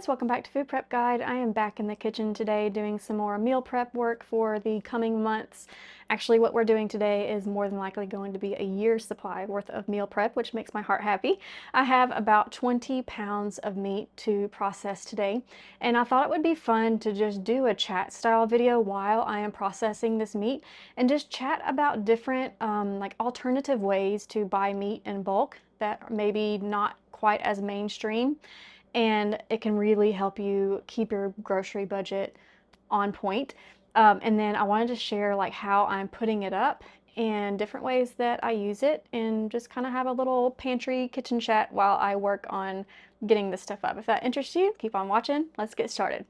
friends, welcome back to Food Prep Guide. I am back in the kitchen today doing some more meal prep work for the coming months. Actually, what we're doing today is more than likely going to be a year's supply worth of meal prep, which makes my heart happy. I have about 20 pounds of meat to process today, and I thought it would be fun to just do a chat style video while I am processing this meat and just chat about different like alternative ways to buy meat in bulk that are maybe not quite as mainstream, and it can really help you keep your grocery budget on point. And then I wanted to share like how I'm putting it up and different ways that I use it, and just kind of have a little pantry kitchen chat while I work on getting this stuff up. If that interests you, keep on watching. Let's get started.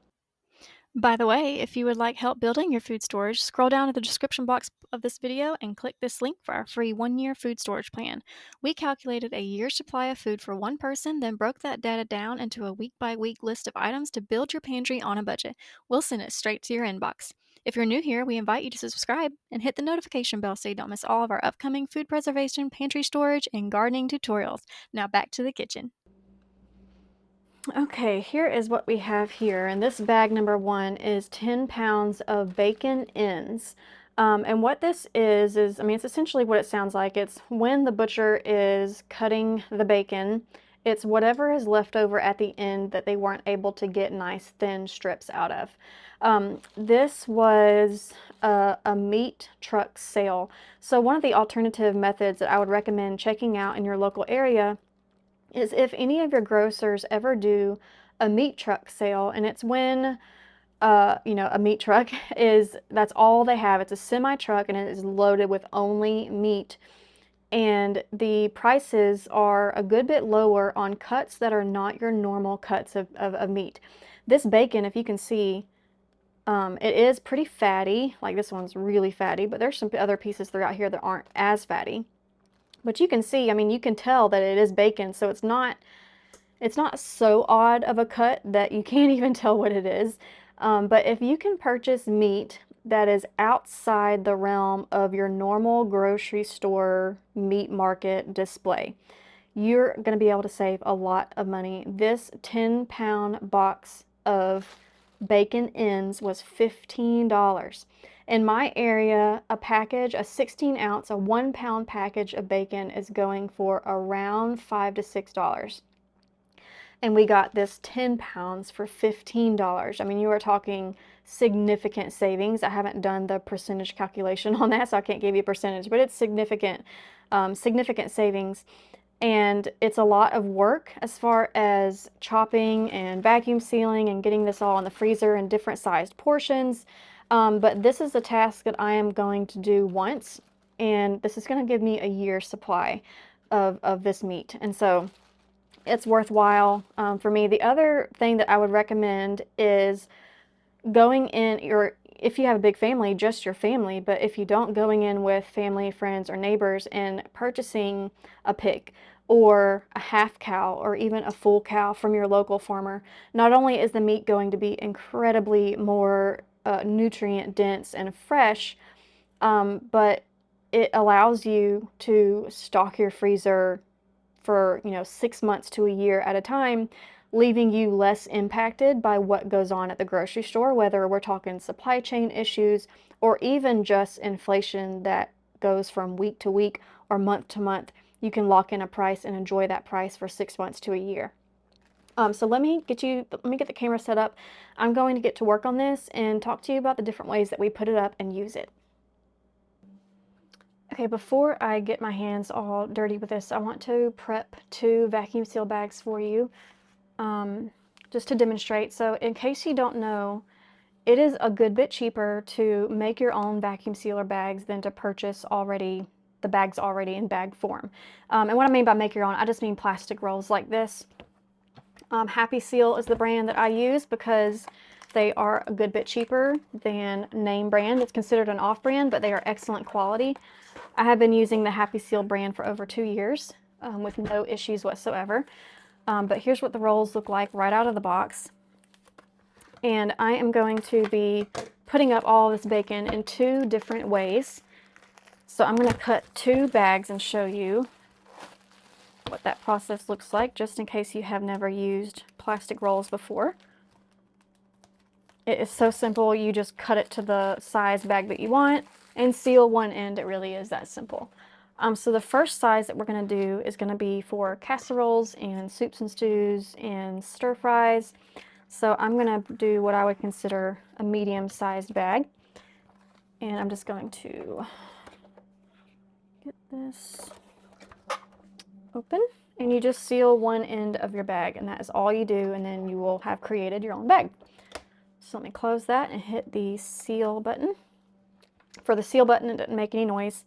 By the way, if you would like help building your food storage, scroll down to the description box of this video and click this link for our free 1-year food storage plan. We calculated a year's supply of food for one person, then broke that data down into a week-by-week list of items to build your pantry on a budget. We'll send it straight to your inbox. If you're new here, we invite you to subscribe and hit the notification bell so you don't miss all of our upcoming food preservation, pantry storage, and gardening tutorials. Now back to the kitchen. Okay, here is what we have here, and this bag number 1 is 10 pounds of bacon ends. And what this is, I mean, it's essentially what it sounds like. It's when the butcher is cutting the bacon, it's whatever is left over at the end that they weren't able to get nice thin strips out of. This was a meat truck sale. So one of the alternative methods that I would recommend checking out in your local area is if any of your grocers ever do a meat truck sale, and it's when a meat truck that's all they have. It's a semi truck and it is loaded with only meat, and the prices are a good bit lower on cuts that are not your normal cuts of meat. This bacon, if you can see, it is pretty fatty. Like, this one's really fatty, but there's some other pieces throughout here that aren't as fatty. But you can see, I mean, you can tell that it is bacon, so it's not so odd of a cut that you can't even tell what it is. But if you can purchase meat that is outside the realm of your normal grocery store meat market display, you're going to be able to save a lot of money. This 10-pound box of bacon ends was $15. In my area, a package, a 16-ounce, a 1-pound package of bacon is going for around $5 to $6. And we got this 10 pounds for $15. I mean, you are talking significant savings. I haven't done the percentage calculation on that, so I can't give you a percentage, but it's significant, significant savings. And it's a lot of work as far as chopping and vacuum sealing and getting this all in the freezer in different sized portions. But this is a task that I am going to do once, and this is going to give me a year's supply of this meat. And so it's worthwhile for me. The other thing that I would recommend is going in, or if you have a big family, just your family, but if you don't, going in with family, friends, or neighbors and purchasing a pig or a half cow or even a full cow from your local farmer. Not only is the meat going to be incredibly more nutrient dense and fresh, but it allows you to stock your freezer for 6 months to a year at a time, leaving you less impacted by what goes on at the grocery store, whether we're talking supply chain issues or even just inflation that goes from week to week or month to month. You can lock in a price and enjoy that price for 6 months to a year. So let me get the camera set up. I'm going to get to work on this and talk to you about the different ways that we put it up and use it. Okay, before I get my hands all dirty with this, I want to prep 2 vacuum seal bags for you, just to demonstrate. So in case you don't know, it is a good bit cheaper to make your own vacuum sealer bags than to purchase the bags already in bag form. And what I mean by make your own, I just mean plastic rolls like this. Happy Seal is the brand that I use because they are a good bit cheaper than name brand. It's considered an off-brand, but they are excellent quality. I have been using the Happy Seal brand for over 2 years with no issues whatsoever. But here's what the rolls look like right out of the box. And I am going to be putting up all this bacon in 2 different ways. So I'm going to cut 2 bags and show you what that process looks like, just in case you have never used plastic rolls before. It is so simple. You just cut it to the size bag that you want and seal one end. It really is that simple. So the first size that we're going to do is going to be for casseroles and soups and stews and stir fries. So I'm going to do what I would consider a medium-sized bag. And I'm just going to get this open. And you just seal one end of your bag, and that is all you do, and then you will have created your own bag. So let me close that and hit the seal button. For the seal button, it doesn't make any noise.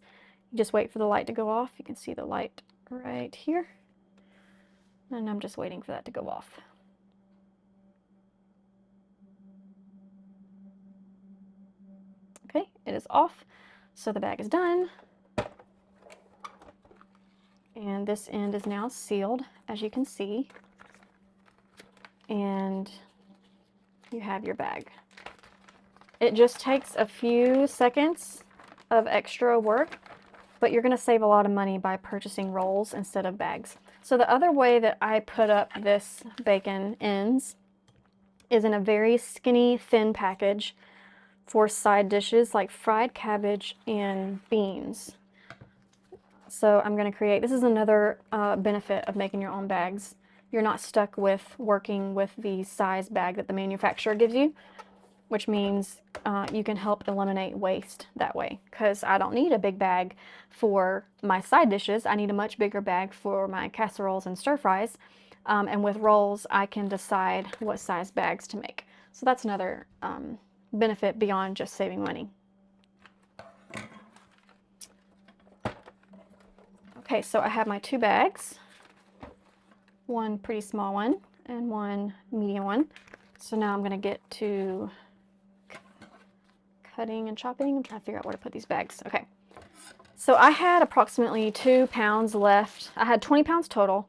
You just wait for the light to go off. You can see the light right here. And I'm just waiting for that to go off. Okay, it is off. So the bag is done. And this end is now sealed, as you can see. And you have your bag. It just takes a few seconds of extra work, but you're going to save a lot of money by purchasing rolls instead of bags. So the other way that I put up this bacon ends is in a very skinny, thin package for side dishes like fried cabbage and beans. So I'm going to create, this is another benefit of making your own bags. You're not stuck with working with the size bag that the manufacturer gives you, which means you can help eliminate waste that way, because I don't need a big bag for my side dishes. I need a much bigger bag for my casseroles and stir fries. And with rolls, I can decide what size bags to make. So that's another benefit beyond just saving money. Okay, so I have my two bags, one pretty small one and one medium one. So now I'm going to get to cutting and chopping. I'm trying to figure out where to put these bags. Okay, so I had approximately 2 pounds left. I had 20 pounds total,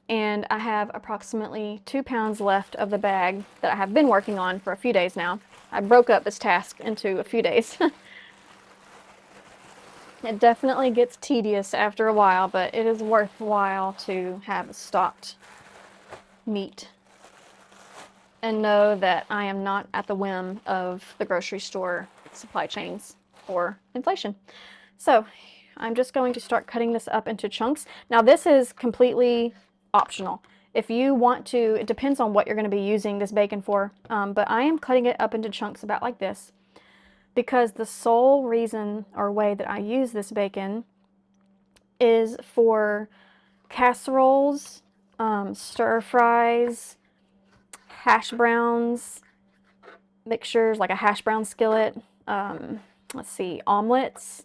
and I have approximately 2 pounds left of the bag that I have been working on for a few days now. I broke up this task into a few days. It definitely gets tedious after a while, but it is worthwhile to have stocked meat and know that I am not at the whim of the grocery store supply chains or inflation. So I'm just going to start cutting this up into chunks. Now this is completely optional. If you want to, it depends on what you're going to be using this bacon for, but I am cutting it up into chunks about like this, because the sole reason or way that I use this bacon is for casseroles, stir fries, hash browns, mixtures like a hash brown skillet, let's see, omelets.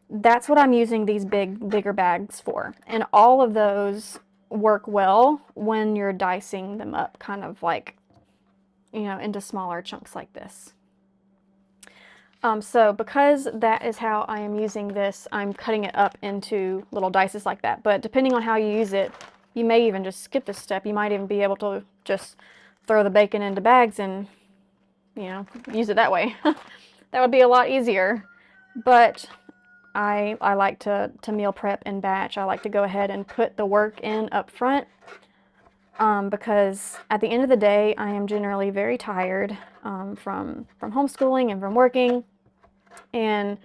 That's what I'm using these bigger bags for. And all of those work well when you're dicing them up, kind of like, you know, into smaller chunks like this. So because that is how I am using this, I'm cutting it up into little dices like that. But depending on how you use it, you may even just skip this step. You might even be able to just throw the bacon into bags and, you know, use it that way. That would be a lot easier. But I like to meal prep in batch. I like to go ahead and put the work in up front, because at the end of the day, I am generally very tired from homeschooling and from working. And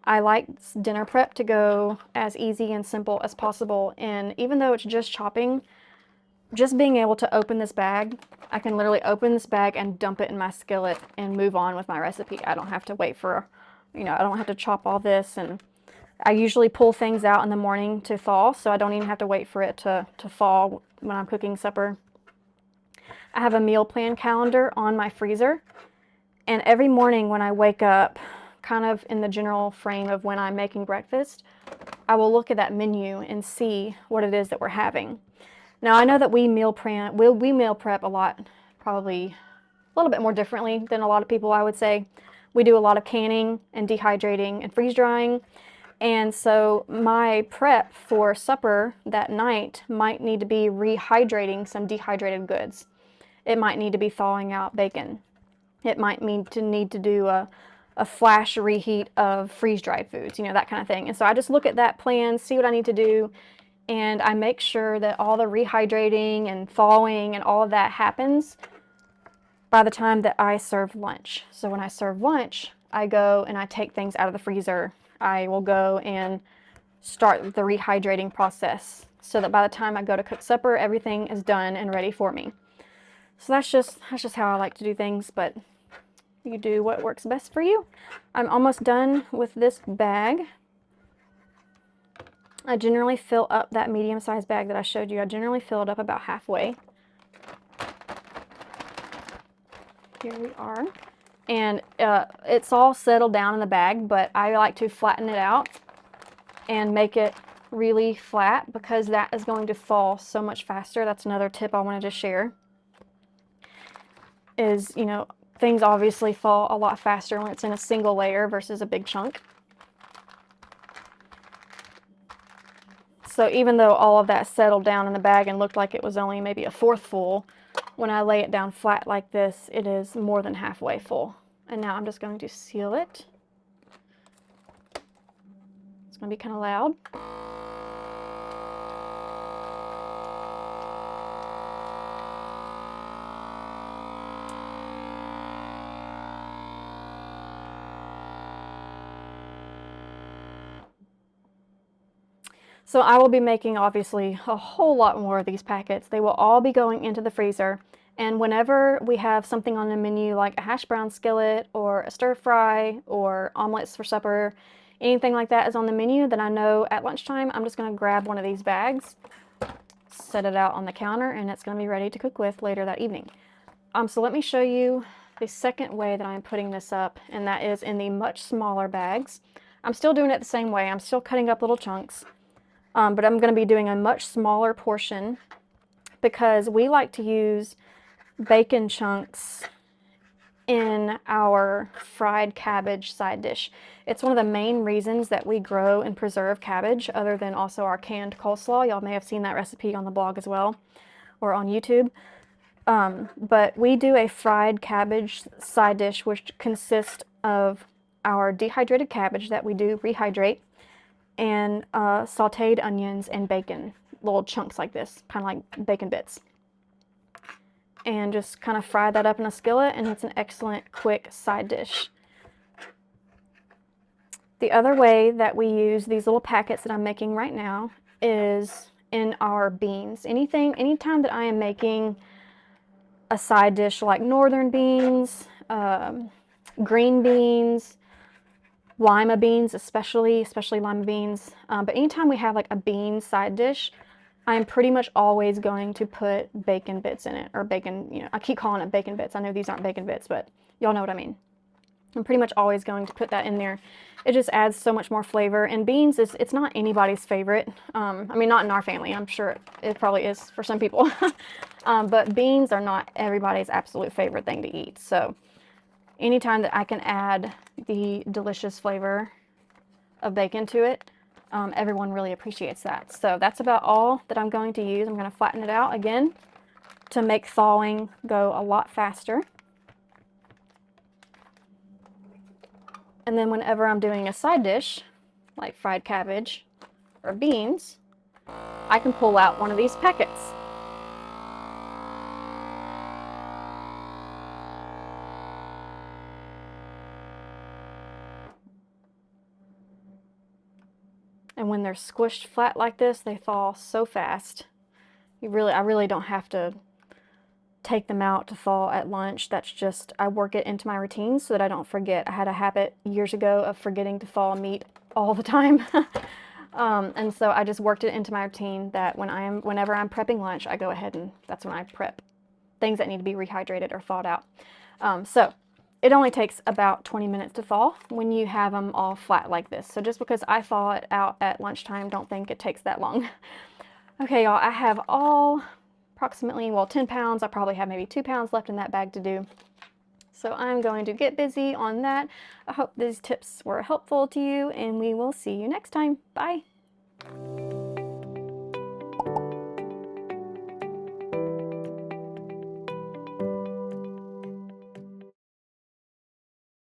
I like dinner prep to go as easy and simple as possible. And even though it's just chopping, just being able to open this bag, I can literally open this bag and dump it in my skillet and move on with my recipe. I don't have to wait for, you know, I don't have to chop all this. And I usually pull things out in the morning to thaw, so I don't even have to wait for it to thaw when I'm cooking supper. I have a meal plan calendar on my freezer. And every morning when I wake up, kind of in the general frame of when I'm making breakfast, I will look at that menu and see what it is that we're having. Now I know that we meal prep a lot, probably a little bit more differently than a lot of people, I would say. We do a lot of canning and dehydrating and freeze drying. And so my prep for supper that night might need to be rehydrating some dehydrated goods. It might need to be thawing out bacon. It might need to do a flash reheat of freeze-dried foods, you know, that kind of thing. And so I just look at that plan, see what I need to do, and I make sure that all the rehydrating and thawing and all of that happens by the time that I serve lunch. So when I serve lunch, I go and I take things out of the freezer. I will go and start the rehydrating process so that by the time I go to cook supper, everything is done and ready for me. So that's just how I like to do things, but you do what works best for you. I'm almost done with this bag. I generally fill up that medium-sized bag that I showed you. I generally fill it up about halfway. Here we are. And it's all settled down in the bag, but I like to flatten it out and make it really flat because that is going to fall so much faster. That's another tip I wanted to share is, you know, things obviously fall a lot faster when it's in a single layer versus a big chunk. So even though all of that settled down in the bag and looked like it was only maybe a fourth full, when I lay it down flat like this, it is more than halfway full. And now I'm just going to seal it. It's going to be kind of loud. So I will be making obviously a whole lot more of these packets. They will all be going into the freezer. And whenever we have something on the menu like a hash brown skillet or a stir fry or omelets for supper, anything like that is on the menu, then I know at lunchtime I'm just going to grab one of these bags, set it out on the counter, and it's going to be ready to cook with later that evening. So let me show you the second way that I'm putting this up, and that is in the much smaller bags. I'm still doing it the same way. I'm still cutting up little chunks. But I'm going to be doing a much smaller portion because we like to use bacon chunks in our fried cabbage side dish. It's one of the main reasons that we grow and preserve cabbage, other than also our canned coleslaw. Y'all may have seen that recipe on the blog as well, or on YouTube. But we do a fried cabbage side dish, which consists of our dehydrated cabbage that we do rehydrate, and sauteed onions and bacon, little chunks like this, kind of like bacon bits. And just kind of fry that up in a skillet, and it's an excellent, quick side dish. The other way that we use these little packets that I'm making right now is in our beans. Anytime that I am making a side dish like northern beans, green beans, lima beans, especially lima beans. But anytime we have like a bean side dish, I'm pretty much always going to put bacon bits in it, or bacon, you know, I keep calling it bacon bits. I know these aren't bacon bits, but y'all know what I mean. I'm pretty much always going to put that in there. It just adds so much more flavor. And beans it's not anybody's favorite. I mean, not in our family. I'm sure it probably is for some people. But beans are not everybody's absolute favorite thing to eat. So anytime that I can add the delicious flavor of bacon to it, everyone really appreciates that. So that's about all that I'm going to use. I'm going to flatten it out again to make thawing go a lot faster. And then whenever I'm doing a side dish, like fried cabbage or beans, I can pull out one of these packets. And when they're squished flat like this, they thaw so fast. I really don't have to take them out to thaw at lunch. That's just, I work it into my routine so that I don't forget. I had a habit years ago of forgetting to thaw meat all the time. And so I just worked it into my routine that whenever I'm prepping lunch, I go ahead and that's when I prep things that need to be rehydrated or thawed out. So it only takes about 20 minutes to thaw when you have them all flat like this. So just because I thaw it out at lunchtime, don't think it takes that long. Okay, y'all, I have all approximately, well, 10 pounds. I probably have maybe 2 pounds left in that bag to do. So I'm going to get busy on that. I hope these tips were helpful to you, and we will see you next time. Bye.